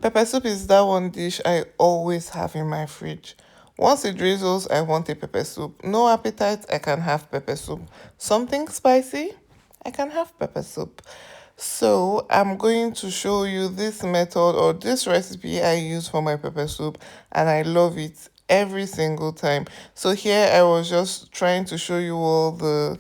Pepper soup is that one dish I always have in my fridge. Once it drizzles, I want a pepper soup. No appetite, I can have pepper soup. Something spicy, I can have pepper soup. So I'm going to show you this method or this recipe I use for my pepper soup, and I love it every single time. So here I was just trying to show you all the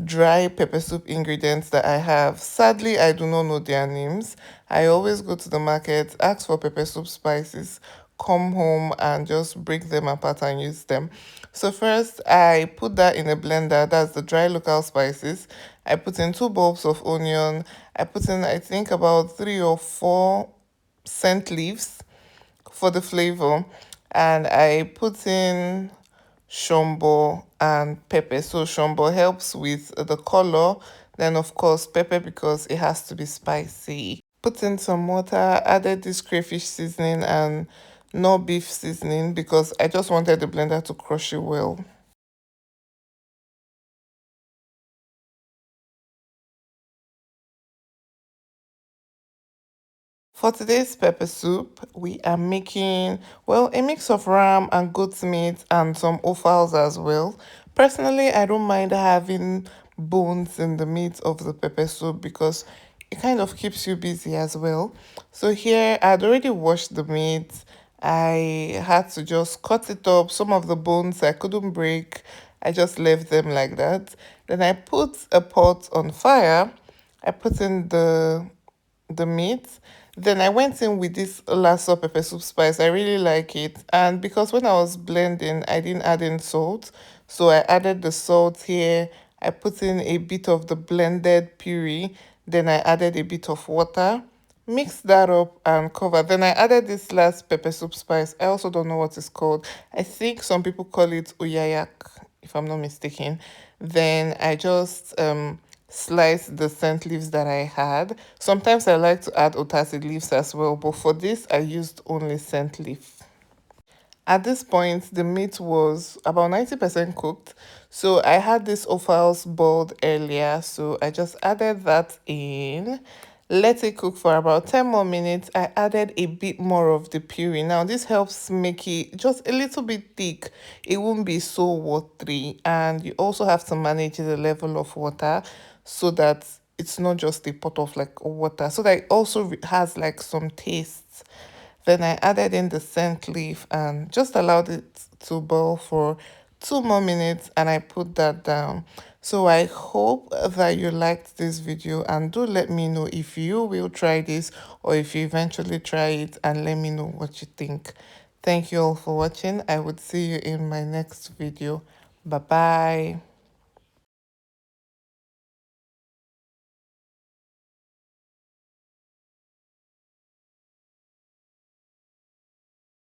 dry pepper soup ingredients that I have. Sadly, I do not know their names. I always go to the market, ask for pepper soup spices, come home and just break them apart and use them. So first I put that in a blender, that's the dry local spices. I put in 2 bulbs of onion. I put in I think about 3 or 4 scent leaves for the flavor, and I put in shombo and pepper. So shombo helps with the color, then of course pepper because it has to be spicy. Put in some water, added this crayfish seasoning and no beef seasoning because I just wanted the blender to crush it well. For today's pepper soup, we are making, well, a mix of ram and goat's meat and some offals as well. Personally, I don't mind having bones in the meat of the pepper soup because it kind of keeps you busy as well. So here, I'd already washed the meat. I had to just cut it up. Some of the bones I couldn't break. I just left them like that. Then I put a pot on fire. I put in the meat. Then I went in with this lasso pepper soup spice. I really like it. And because when I was blending, I didn't add in salt. So I added the salt here. I put in a bit of the blended puree. Then I added a bit of water. Mix that up and cover. Then I added this last pepper soup spice. I also don't know what it's called. I think some people call it uyayak, if I'm not mistaken. Then I just slice the scent leaves that I had. Sometimes I like to add otazi leaves as well, but for this I used only scent leaf. At this point, the meat was about 90% cooked. So I had this offals boiled earlier, so I just added that in. Let it cook for about 10 more minutes. I added a bit more of the puree. Now, this helps make it just a little bit thick. It won't be so watery. And you also have to manage the level of water so that it's not just a pot of like water, so that it also has like some taste. Then I added in the scent leaf and just allowed it to boil for 2 more minutes, and I put that down. So I hope that you liked this video, and do let me know if you will try this or if you eventually try it, and let me know what you think. Thank you all for watching. I would see you in my next video. Bye bye.